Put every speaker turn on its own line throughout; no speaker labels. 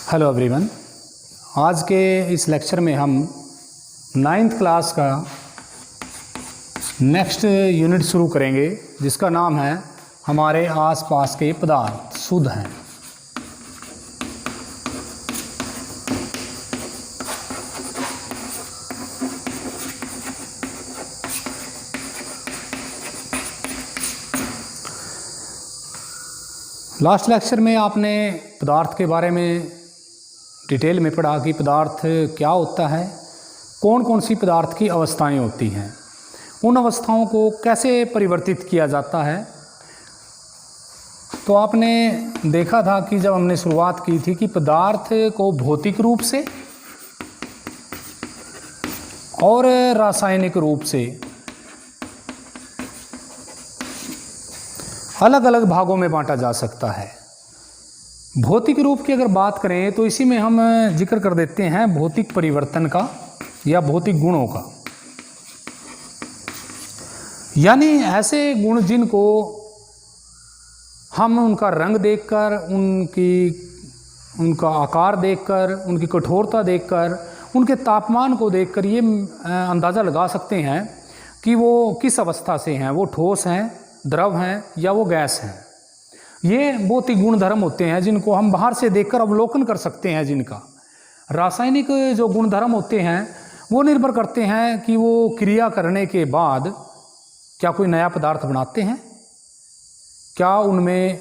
Hello everyone. आज के इस लेक्चर में हम 9th क्लास का नेक्स्ट यूनिट शुरू करेंगे जिसका नाम है हमारे आसपास के पदार्थ शुद्ध हैं। लास्ट लेक्चर में आपने पदार्थ के बारे में डिटेल में पढ़ा कि पदार्थ क्या होता है, कौन कौन सी पदार्थ की अवस्थाएं होती हैं, उन अवस्थाओं को कैसे परिवर्तित किया जाता है। तो आपने देखा था कि जब हमने शुरुआत की थी कि पदार्थ को भौतिक रूप से और रासायनिक रूप से अलग अलग भागों में बांटा जा सकता है। भौतिक रूप की अगर बात करें तो इसी में हम जिक्र कर देते हैं भौतिक परिवर्तन का या भौतिक गुणों का, यानी ऐसे गुण जिनको हम उनका रंग देखकर, उनका आकार देखकर, उनकी कठोरता देखकर, उनके तापमान को देखकर ये अंदाज़ा लगा सकते हैं कि वो किस अवस्था से हैं, वो ठोस हैं, द्रव हैं या वो गैस हैं। ये भौतिक गुण धर्म होते हैं जिनको हम बाहर से देखकर अवलोकन कर सकते हैं। जिनका रासायनिक जो गुण धर्म होते हैं वो निर्भर करते हैं कि वो क्रिया करने के बाद क्या कोई नया पदार्थ बनाते हैं, क्या उनमें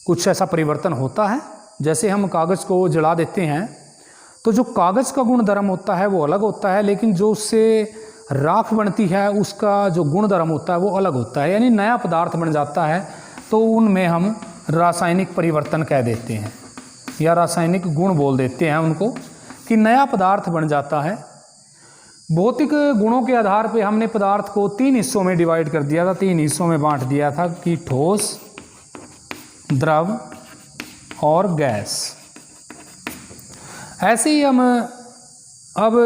कुछ ऐसा परिवर्तन होता है। जैसे हम कागज़ को जला देते हैं तो जो कागज़ का गुण धर्म होता है वो अलग होता है, लेकिन जो उससे राख बनती है उसका जो गुण धर्म होता है वो अलग होता है, यानी नया पदार्थ बन जाता है। तो उनमें हम रासायनिक परिवर्तन कह देते हैं या रासायनिक गुण बोल देते हैं उनको, कि नया पदार्थ बन जाता है। भौतिक गुणों के आधार पे हमने पदार्थ को 3 हिस्सों में डिवाइड कर दिया था, 3 हिस्सों में बांट दिया था कि ठोस, द्रव और गैस। ऐसे ही हम अब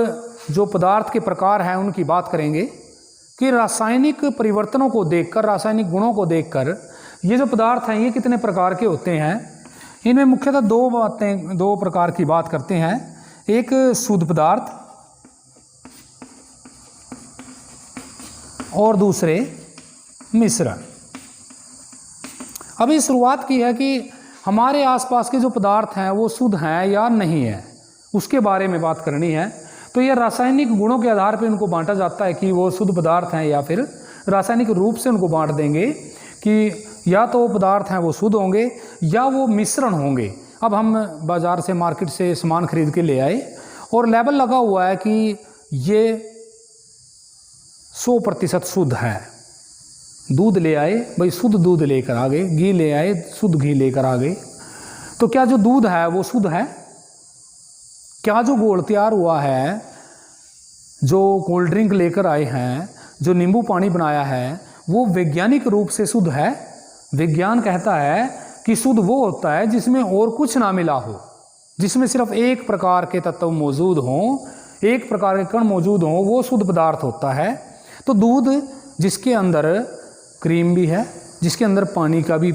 जो पदार्थ के प्रकार हैं उनकी बात करेंगे कि रासायनिक परिवर्तनों को देखकर, रासायनिक गुणों को देखकर ये जो पदार्थ हैं ये कितने प्रकार के होते हैं। इनमें मुख्यतः दो प्रकार की बात करते हैं। एक शुद्ध पदार्थ और दूसरे मिश्रण। अभी शुरुआत की है कि हमारे आसपास के जो पदार्थ हैं वो शुद्ध हैं या नहीं है, उसके बारे में बात करनी है। तो ये रासायनिक गुणों के आधार पर इनको बांटा जाता है कि वो शुद्ध पदार्थ हैं, या फिर रासायनिक रूप से उनको बांट देंगे कि या तो पदार्थ हैं वो शुद्ध होंगे या वो मिश्रण होंगे। अब हम बाज़ार से, मार्केट से सामान खरीद के ले आए और लेबल लगा हुआ है कि ये 100% शुद्ध है। दूध ले आए, भाई शुद्ध दूध लेकर आ गए, घी ले आए, शुद्ध घी लेकर आ गए। तो क्या जो दूध है वो शुद्ध है? क्या जो घोल तैयार हुआ है, जो कोल्ड ड्रिंक लेकर आए हैं, जो नींबू पानी बनाया है, वो वैज्ञानिक रूप से शुद्ध है? विज्ञान कहता है कि शुद्ध वो होता है जिसमें और कुछ ना मिला हो, जिसमें सिर्फ एक प्रकार के तत्व मौजूद हों, एक प्रकार के कण मौजूद हों, वो शुद्ध पदार्थ होता है। तो दूध जिसके अंदर क्रीम भी है, जिसके अंदर पानी का भी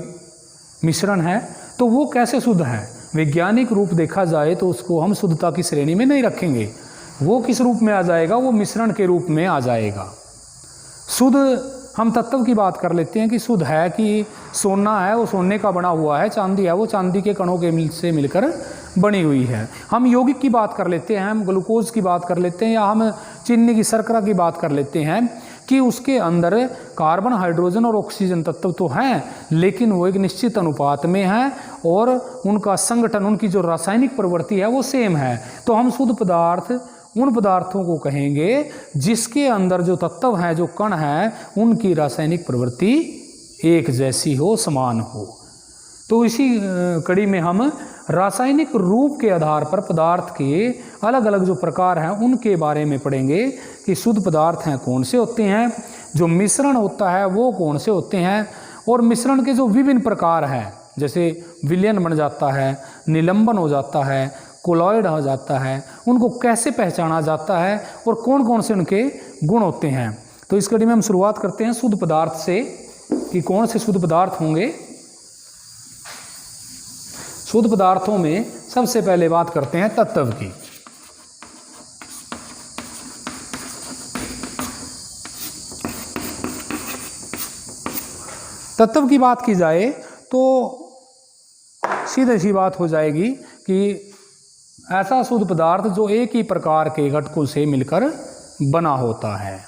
मिश्रण है, तो वो कैसे शुद्ध है? वैज्ञानिक रूप देखा जाए तो उसको हम शुद्धता की श्रेणी में नहीं रखेंगे। वो किस रूप में आ जाएगा? वो मिश्रण के रूप में आ जाएगा। शुद्ध हम तत्व की बात कर लेते हैं कि शुद्ध है कि सोना है वो सोने का बना हुआ है, चांदी है वो चांदी के कणों के से मिलकर बनी हुई है। हम यौगिक की बात कर लेते हैं, हम ग्लूकोज की बात कर लेते हैं, या हम चीनी की शर्करा की बात कर लेते हैं कि उसके अंदर कार्बन, हाइड्रोजन और ऑक्सीजन तत्व तो हैं, लेकिन वो एक निश्चित अनुपात में है और उनका संगठन, उनकी जो रासायनिक प्रवृत्ति है वो सेम है। तो हम शुद्ध पदार्थ उन पदार्थों को कहेंगे जिसके अंदर जो तत्व हैं, जो कण हैं, उनकी रासायनिक प्रवृत्ति एक जैसी हो, समान हो। तो इसी कड़ी में हम रासायनिक रूप के आधार पर पदार्थ के अलग अलग जो प्रकार हैं उनके बारे में पढ़ेंगे कि शुद्ध पदार्थ हैं कौन से होते हैं, जो मिश्रण होता है वो कौन से होते हैं, और मिश्रण के जो विभिन्न प्रकार हैं, जैसे विलयन बन जाता है, निलंबन हो जाता है, कोलॉइड हो जाता है, उनको कैसे पहचाना जाता है और कौन कौन से उनके गुण होते हैं। तो इस कड़ी में हम शुरुआत करते हैं शुद्ध पदार्थ से कि कौन से शुद्ध पदार्थ होंगे। शुद्ध पदार्थों में सबसे पहले बात करते हैं तत्व की। तत्व की बात की जाए तो सीधी सी बात हो जाएगी कि ऐसा शुद्ध पदार्थ जो एक ही प्रकार के घटकों से मिलकर बना होता है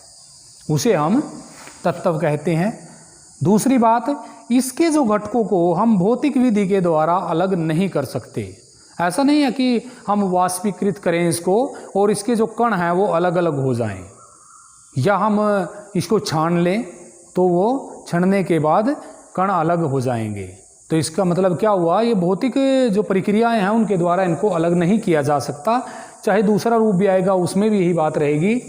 उसे हम तत्व कहते हैं। दूसरी बात, इसके जो घटकों को हम भौतिक विधि के द्वारा अलग नहीं कर सकते। ऐसा नहीं है कि हम वाष्पीकृत करें इसको और इसके जो कण हैं वो अलग अलग हो जाएं, या हम इसको छान लें तो वो छानने के बाद कण अलग हो जाएंगे। तो इसका मतलब क्या हुआ, ये भौतिक जो प्रक्रियाएं हैं उनके द्वारा इनको अलग नहीं किया जा सकता। चाहे दूसरा रूप भी आएगा उसमें भी यही बात रहेगी।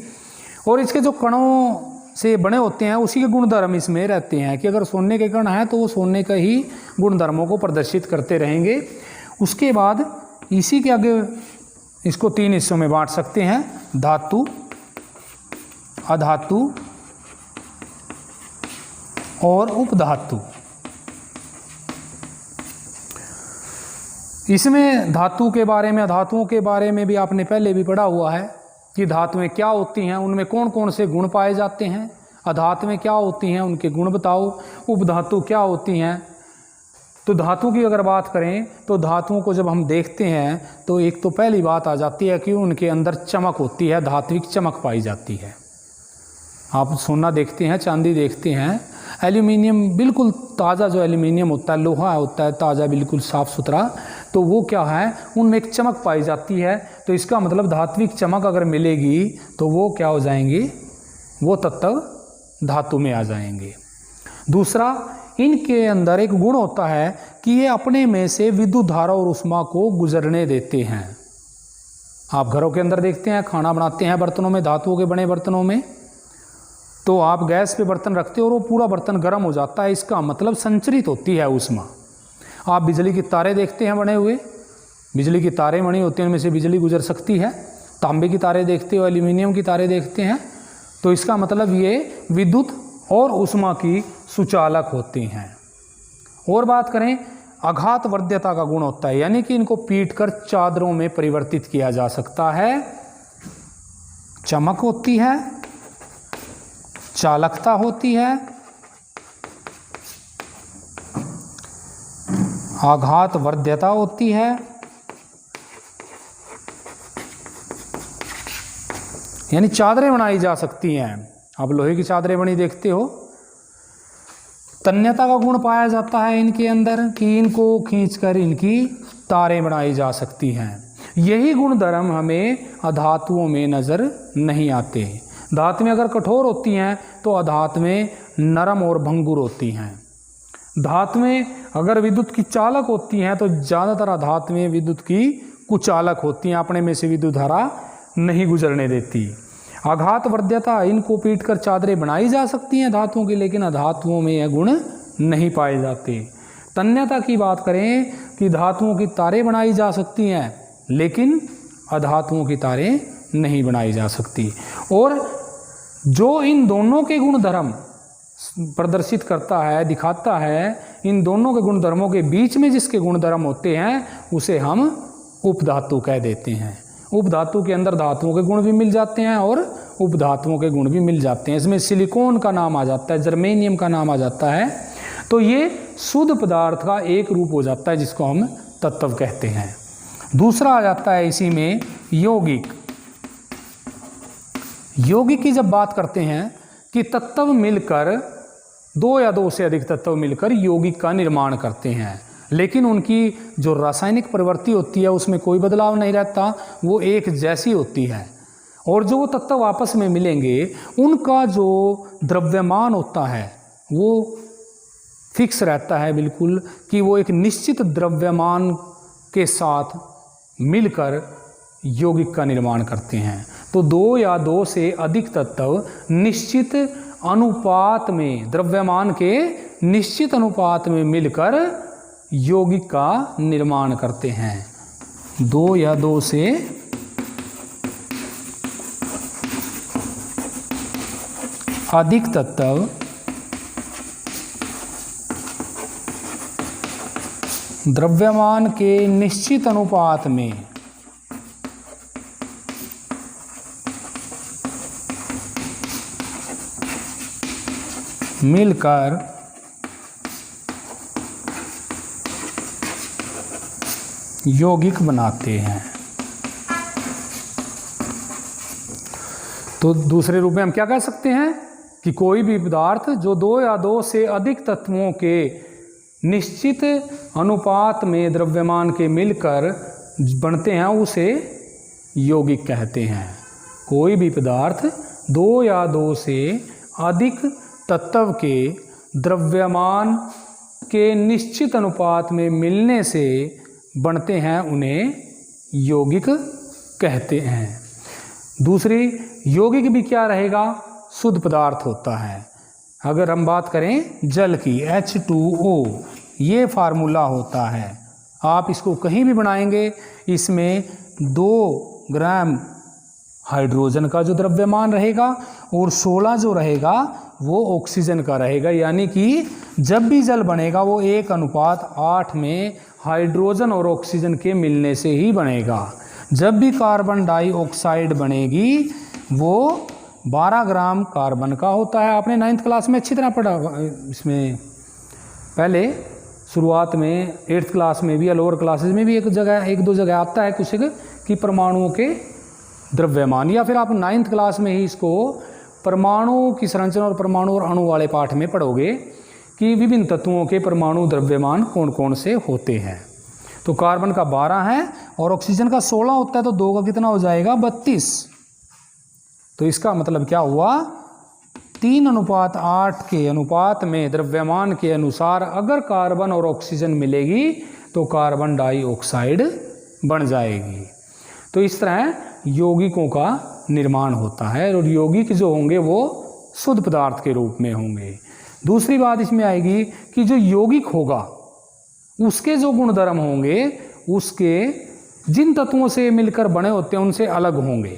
और इसके जो कणों से बने होते हैं उसी के गुणधर्म इसमें रहते हैं कि अगर सोने के कण हैं तो वो सोने का ही गुणधर्मों को प्रदर्शित करते रहेंगे। उसके बाद इसी के आगे इसको 3 हिस्सों में बांट सकते हैं, धातु, अधातु और उपधातु। इसमें धातु के बारे में, धातुओं के बारे में भी आपने पहले भी पढ़ा हुआ है कि धातुएं क्या होती हैं, उनमें कौन कौन से गुण पाए जाते हैं। अधातुएं क्या होती हैं, उनके गुण बताओ। उपधातु क्या होती हैं। तो धातु की अगर बात करें तो धातुओं को जब हम देखते हैं तो एक तो पहली बात आ जाती है कि उनके अंदर चमक होती है, धात्विक चमक पाई जाती है। आप सोना देखते हैं, चांदी देखते हैं, एल्यूमिनियम बिल्कुल ताज़ा जो एल्यूमिनियम होता है, लोहा होता है ताज़ा बिल्कुल साफ़ सुथरा, तो वो क्या है, उनमें एक चमक पाई जाती है। तो इसका मतलब धात्विक चमक अगर मिलेगी तो वो क्या हो जाएंगे, वो तत्व धातु में आ जाएंगे। दूसरा, इनके अंदर एक गुण होता है कि ये अपने में से विद्युत धारा और ऊष्मा को गुजरने देते हैं। आप घरों के अंदर देखते हैं, खाना बनाते हैं बर्तनों में, धातुओं के बने बर्तनों में, तो आप गैस पे बर्तन रखते हो और वो पूरा बर्तन गर्म हो जाता है। इसका मतलब संचरित होती है ऊष्मा। आप बिजली की तारे देखते हैं बने हुए, बिजली की तारें बनी होती हैं, उनमें से बिजली गुजर सकती है। तांबे की तारे देखते हो, एल्यूमिनियम की तारे देखते हैं, तो इसका मतलब ये विद्युत और ऊष्मा की सुचालक होती हैं। और बात करें, आघात वर्ध्यता का गुण होता है, यानी कि इनको पीटकर चादरों में परिवर्तित किया जा सकता है। चमक होती है, चालकता होती है, आघात वर्ध्यता होती है, यानी चादरें बनाई जा सकती हैं। आप लोहे की चादरें बनी देखते हो। तन्यता का गुण पाया जाता है इनके अंदर कि इनको खींचकर इनकी तारें बनाई जा सकती हैं। यही गुणधर्म हमें अधातुओं में नजर नहीं आते। धातुएं अगर कठोर होती हैं तो अधातुएं नरम और भंगुर होती हैं। धातुएं अगर विद्युत की चालक होती हैं तो ज़्यादातर अधातुएं विद्युत की कुचालक होती हैं, अपने में से विद्युत धारा नहीं गुजरने देती। आघात वर्ध्यता, इनको पीटकर चादरें बनाई जा सकती हैं धातुओं की, लेकिन अधातुओं में यह गुण नहीं पाए जाते। तन्यता की बात करें कि धातुओं की तारें बनाई जा सकती हैं, लेकिन अधातुओं की तारें नहीं बनाई जा सकती। और जो इन दोनों के गुणधर्म प्रदर्शित करता है, दिखाता है, इन दोनों के गुणधर्मों के बीच में जिसके गुणधर्म होते हैं उसे हम उपधातु कह देते हैं। उपधातु के अंदर धातुओं के गुण भी मिल जाते हैं और उपधातुओं के गुण भी मिल जाते हैं। इसमें सिलिकॉन का नाम आ जाता है, जर्मेनियम का नाम आ जाता है। तो ये शुद्ध पदार्थ का एक रूप हो जाता है जिसको हम तत्व कहते हैं। दूसरा आ जाता है इसी में यौगिक। यौगिक की जब बात करते हैं कि तत्व मिलकर, 2 या 2 से अधिक तत्व मिलकर यौगिक का निर्माण करते हैं, लेकिन उनकी जो रासायनिक प्रवृत्ति होती है उसमें कोई बदलाव नहीं रहता, वो एक जैसी होती है। और जो तत्व आपस में मिलेंगे उनका जो द्रव्यमान होता है वो फिक्स रहता है बिल्कुल, कि वो एक निश्चित द्रव्यमान के साथ मिलकर यौगिक का निर्माण करते हैं। तो 2 या 2 से अधिक तत्व निश्चित अनुपात में, द्रव्यमान के निश्चित अनुपात में मिलकर यौगिक का निर्माण करते हैं। 2 या 2 से अधिक तत्व द्रव्यमान के निश्चित अनुपात में मिलकर यौगिक बनाते हैं। तो दूसरे रूप में हम क्या कह सकते हैं कि कोई भी पदार्थ जो दो या दो से अधिक तत्वों के निश्चित अनुपात में द्रव्यमान के मिलकर बनते हैं उसे यौगिक कहते हैं। कोई भी पदार्थ दो या दो से अधिक तत्व के द्रव्यमान के निश्चित अनुपात में मिलने से बनते हैं उन्हें यौगिक कहते हैं। दूसरी, यौगिक भी क्या रहेगा? शुद्ध पदार्थ होता है। अगर हम बात करें जल की, H2O, ये फार्मूला होता है। आप इसको कहीं भी बनाएंगे, इसमें 2 ग्राम हाइड्रोजन का जो द्रव्यमान रहेगा और 16 जो रहेगा वो ऑक्सीजन का रहेगा। यानी कि जब भी जल बनेगा वो 1:8 में हाइड्रोजन और ऑक्सीजन के मिलने से ही बनेगा। जब भी कार्बन डाइऑक्साइड बनेगी वो 12 ग्राम कार्बन का होता है। आपने 9th क्लास में अच्छी तरह पढ़ा। इसमें पहले शुरुआत में 8th क्लास में भी या लोअर क्लासेस में भी एक दो जगह आता है कुछ कि परमाणुओं के द्रव्यमान, या फिर आप 9th क्लास में ही इसको परमाणु की संरचना और परमाणु और अणु वाले पाठ में पढ़ोगे कि विभिन्न तत्वों के परमाणु द्रव्यमान कौन कौन से होते हैं। तो कार्बन का 12 है और ऑक्सीजन का 16 होता है, तो 2 का कितना हो जाएगा? 32। तो इसका मतलब क्या हुआ? 3:8 के अनुपात में द्रव्यमान के अनुसार अगर कार्बन और ऑक्सीजन मिलेगी तो कार्बन डाइऑक्साइड बन जाएगी। तो इस तरह यौगिकों का निर्माण होता है और यौगिक जो होंगे वो शुद्ध पदार्थ के रूप में होंगे। दूसरी बात इसमें आएगी कि जो यौगिक होगा उसके जो गुणधर्म होंगे उसके जिन तत्वों से मिलकर बने होते हैं उनसे अलग होंगे।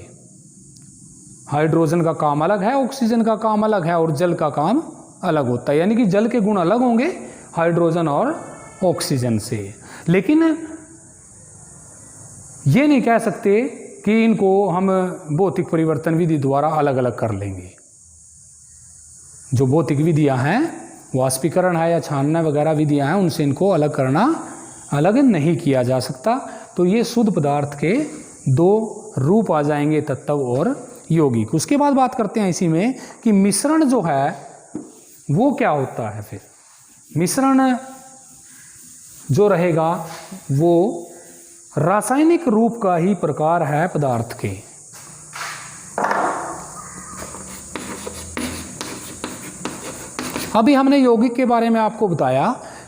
हाइड्रोजन का काम अलग है, ऑक्सीजन का काम अलग है और जल का काम अलग होता है। यानी कि जल के गुण अलग होंगे हाइड्रोजन और ऑक्सीजन से। लेकिन ये नहीं कह सकते कि इनको हम भौतिक परिवर्तन विधि द्वारा अलग अलग कर लेंगे। जो भौतिक विधियां हैं, वाष्पीकरण है या छानना वगैरह विधियां हैं, उनसे इनको अलग करना अलग नहीं किया जा सकता। तो ये शुद्ध पदार्थ के 2 रूप आ जाएंगे, तत्व और यौगिक। उसके बाद बात करते हैं इसी में कि मिश्रण जो है वो क्या होता है। फिर मिश्रण जो रहेगा वो रासायनिक रूप का ही प्रकार है पदार्थ के। अभी हमने यौगिक के बारे में आपको बताया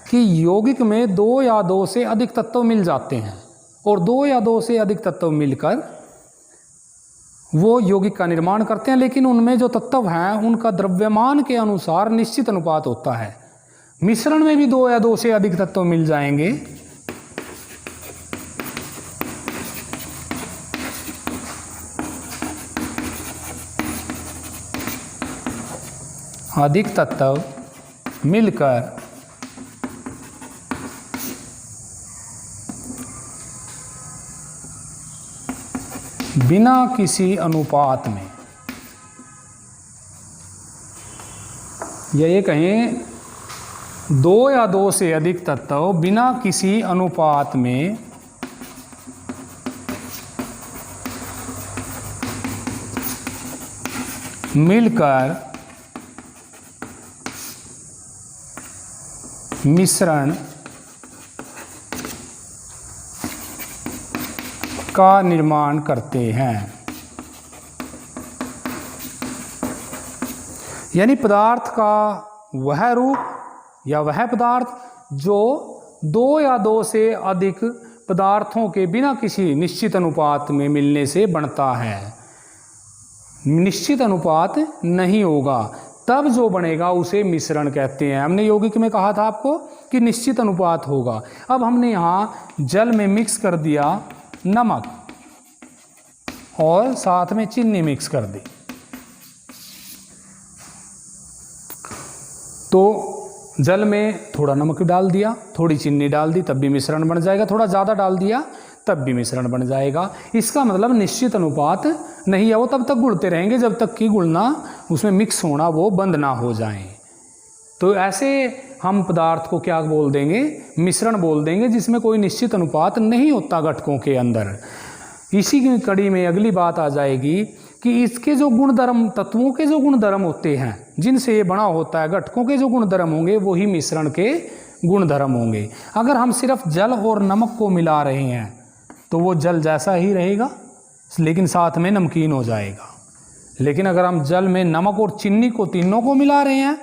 कि यौगिक में 2 या 2 से अधिक तत्व मिल जाते हैं और 2 या 2 से अधिक तत्व मिलकर वो यौगिक का निर्माण करते हैं। लेकिन उनमें जो तत्व हैं उनका द्रव्यमान के अनुसार निश्चित अनुपात होता है। मिश्रण में भी 2 या 2 से अधिक तत्व मिल जाएंगे, अधिक तत्व मिलकर बिना किसी अनुपात में, या ये कहें 2 या 2 से अधिक तत्व बिना किसी अनुपात में मिलकर मिश्रण का निर्माण करते हैं। यानी पदार्थ का वह रूप या वह पदार्थ जो 2 या 2 से अधिक पदार्थों के बिना किसी निश्चित अनुपात में मिलने से बनता है। निश्चित अनुपात नहीं होगा तब जो बनेगा उसे मिश्रण कहते हैं। हमने यौगिक में कहा था आपको कि निश्चित अनुपात होगा। अब हमने यहाँ जल में मिक्स कर दिया नमक और साथ में चीनी मिक्स कर दी, तो जल में थोड़ा नमक डाल दिया, थोड़ी चीनी डाल दी, तब भी मिश्रण बन जाएगा। थोड़ा ज़्यादा डाल दिया तब भी मिश्रण बन जाएगा। इसका मतलब निश्चित अनुपात नहीं है, वो तब तक गुड़ते रहेंगे जब तक कि गुड़ना, उसमें मिक्स होना वो बंद ना हो जाए। तो ऐसे हम पदार्थ को क्या बोल देंगे? मिश्रण बोल देंगे, जिसमें कोई निश्चित अनुपात नहीं होता घटकों के अंदर। इसी की कड़ी में अगली बात आ जाएगी कि इसके जो गुणधर्म, तत्वों के जो गुणधर्म होते हैं जिनसे ये बना होता है, घटकों के जो गुणधर्म होंगे वही मिश्रण के गुणधर्म होंगे। अगर हम सिर्फ जल और नमक को मिला रहे हैं तो वो जल जैसा ही रहेगा, लेकिन साथ में नमकीन हो जाएगा। लेकिन अगर हम जल में नमक और चीनी को, तीनों को मिला रहे हैं,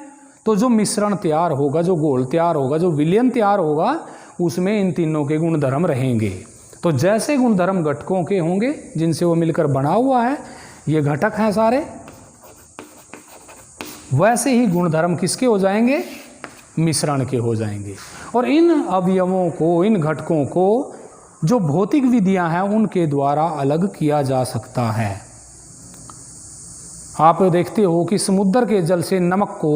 तो जो मिश्रण तैयार होगा, जो घोल तैयार होगा, जो विलयन तैयार होगा, उसमें इन तीनों के गुणधर्म रहेंगे। तो जैसे गुणधर्म घटकों के होंगे जिनसे वो मिलकर बना हुआ है, ये घटक हैं सारे, वैसे ही गुणधर्म किसके हो जाएंगे? मिश्रण के हो जाएंगे। और इन अवयवों को, इन घटकों को जो भौतिक विधियां हैं उनके द्वारा अलग किया जा सकता है। आप देखते हो कि समुद्र के जल से नमक को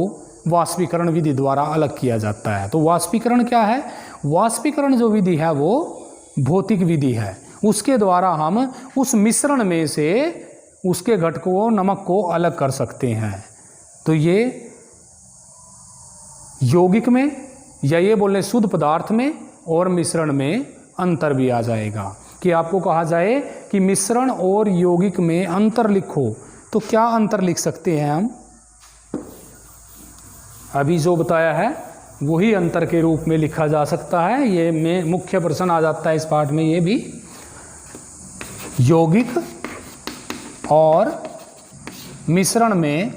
वाष्पीकरण विधि द्वारा अलग किया जाता है। तो वाष्पीकरण क्या है? वाष्पीकरण जो विधि है वो भौतिक विधि है। उसके द्वारा हम उस मिश्रण में से उसके घटकों, नमक को अलग कर सकते हैं। तो ये यौगिक में, या ये बोले शुद्ध पदार्थ में और मिश्रण में अंतर भी आ जाएगा। कि आपको कहा जाए कि मिश्रण और यौगिक में अंतर लिखो, तो क्या अंतर लिख सकते हैं हम? अभी जो बताया है वही अंतर के रूप में लिखा जा सकता है। ये में मुख्य प्रश्न आ जाता है इस पाठ में, ये भी यौगिक और मिश्रण में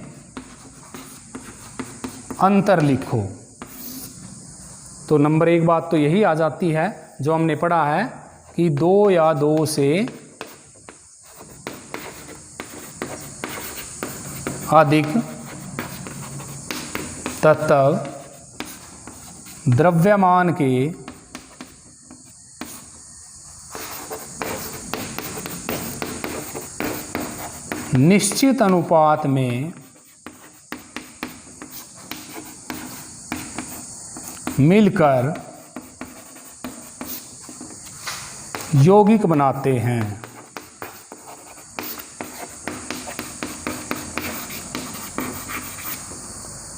अंतर लिखो। तो नंबर 1 बात तो यही आ जाती है जो हमने पढ़ा है कि 2 या 2 से अधिक तत्व द्रव्यमान के निश्चित अनुपात में मिलकर यौगिक बनाते हैं।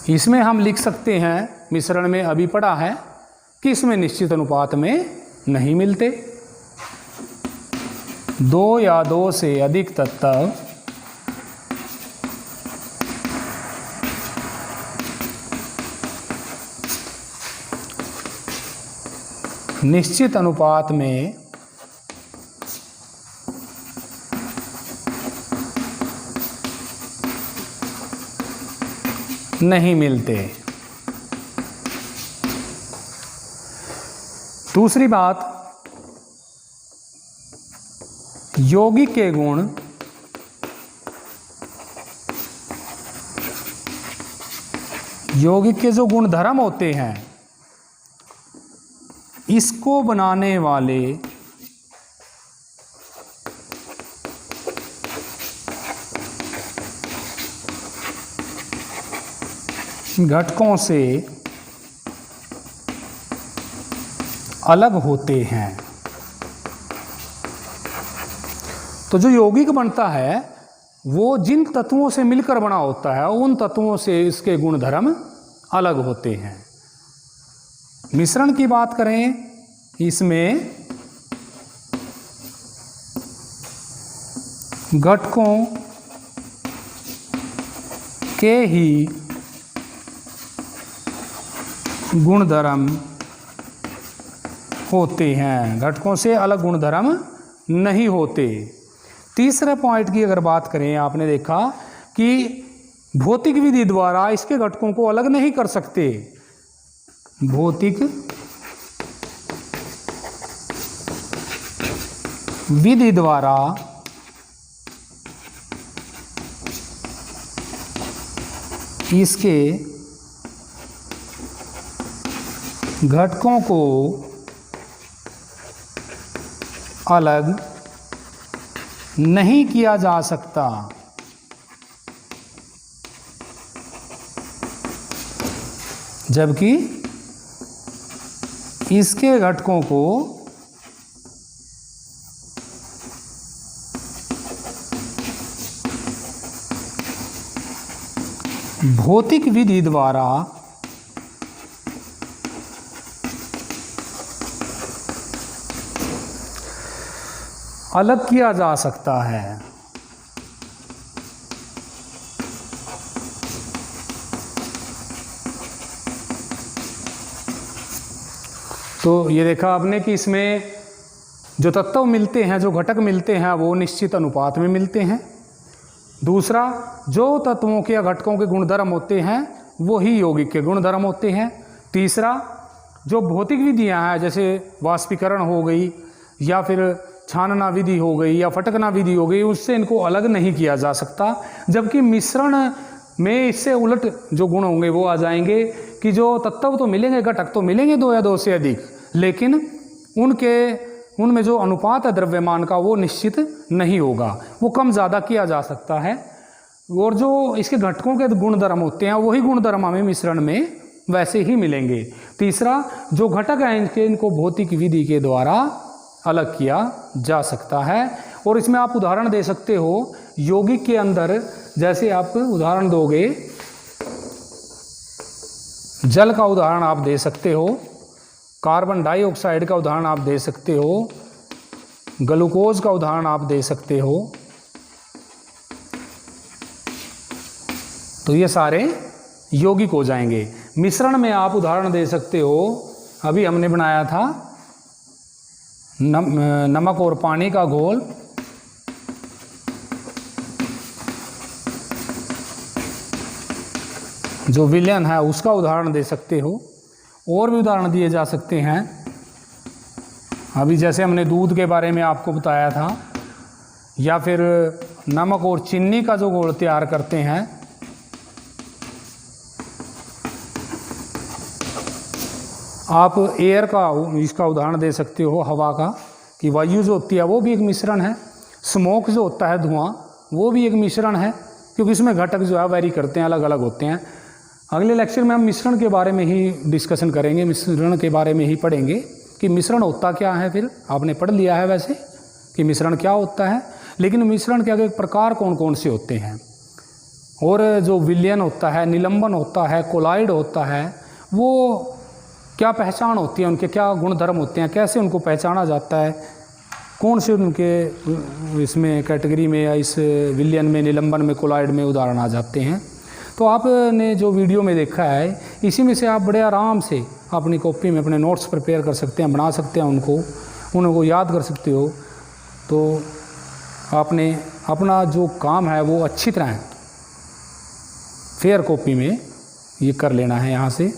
इसमें हम लिख सकते हैं, मिश्रण में अभी पढ़ा है कि इसमें निश्चित अनुपात में नहीं मिलते। 2 या 2 से अधिक तत्व निश्चित अनुपात में नहीं मिलते। दूसरी बात, यौगिक के गुण यौगिक के जो गुणधर्म होते हैं, इसको बनाने वाले घटकों से अलग होते हैं। तो जो यौगिक बनता है वो जिन तत्वों से मिलकर बना होता है, उन तत्वों से इसके गुणधर्म अलग होते हैं। मिश्रण की बात करें, इसमें घटकों के ही गुणधर्म होते हैं, घटकों से अलग गुणधर्म नहीं होते। तीसरे पॉइंट की अगर बात करें, आपने देखा कि भौतिक विधि द्वारा इसके घटकों को अलग नहीं कर सकते। भौतिक विधि द्वारा इसके घटकों को अलग नहीं किया जा सकता। जबकि इसके घटकों को भौतिक विधि द्वारा अलग किया जा सकता है। तो ये देखा आपने कि इसमें जो तत्व मिलते हैं, जो घटक मिलते हैं, वो निश्चित अनुपात में मिलते हैं। दूसरा, जो तत्वों के या घटकों के गुणधर्म होते हैं वो ही यौगिक के गुणधर्म होते हैं। तीसरा, जो भौतिक विधियां हैं, जैसे वाष्पीकरण हो गई या फिर छानना विधि हो गई या फटकना विधि हो गई, उससे इनको अलग नहीं किया जा सकता। जबकि मिश्रण में इससे उलट जो गुण होंगे वो आ जाएंगे कि जो तत्व तो मिलेंगे, घटक तो मिलेंगे 2 या 2 से अधिक, लेकिन उनमें जो अनुपात है द्रव्यमान का वो निश्चित नहीं होगा, वो कम ज़्यादा किया जा सकता है। और जो इसके घटकों के गुणधर्म होते हैं वही गुणधर्म हमें मिश्रण में वैसे ही मिलेंगे। तीसरा, जो घटक हैं इनको भौतिक विधि के द्वारा अलग किया जा सकता है। और इसमें आप उदाहरण दे सकते हो यौगिक के अंदर, जैसे आप उदाहरण दोगे, जल का उदाहरण आप दे सकते हो, कार्बन डाइऑक्साइड का उदाहरण आप दे सकते हो, ग्लूकोज का उदाहरण आप दे सकते हो। तो ये सारे यौगिक हो जाएंगे। मिश्रण में आप उदाहरण दे सकते हो, अभी हमने बनाया था नमक और पानी का घोल, जो विलयन है उसका उदाहरण दे सकते हो। और भी उदाहरण दिए जा सकते हैं। अभी जैसे हमने दूध के बारे में आपको बताया था, या फिर नमक और चीनी का जो घोल तैयार करते हैं, आप एयर का इसका उदाहरण दे सकते हो, हवा का, कि वायु जो होती है वो भी एक मिश्रण है। स्मोक जो होता है, धुआं, वो भी एक मिश्रण है, क्योंकि इसमें घटक जो है वेरी करते हैं, अलग अलग होते हैं। अगले लेक्चर में हम मिश्रण के बारे में ही डिस्कशन करेंगे, मिश्रण के बारे में ही पढ़ेंगे कि मिश्रण होता क्या है। फिर आपने पढ़ लिया है वैसे कि मिश्रण क्या होता है, लेकिन मिश्रण के आगे प्रकार कौन कौन से होते हैं, और जो विलयन होता है, निलंबन होता है, कोलाइड होता है, वो क्या पहचान होती है, उनके क्या गुणधर्म होते हैं, कैसे उनको पहचाना जाता है, कौन से उनके इसमें कैटेगरी में या इस विलयन में, निलंबन में, कोलाइड में उदाहरण आ जाते हैं। तो आपने जो वीडियो में देखा है, इसी में से आप बड़े आराम से अपनी कॉपी में अपने नोट्स प्रिपेयर कर सकते हैं, बना सकते हैं, उनको याद कर सकते हो। तो आपने अपना जो काम है वो अच्छी तरह फेयर कॉपी में ये कर लेना है यहाँ से।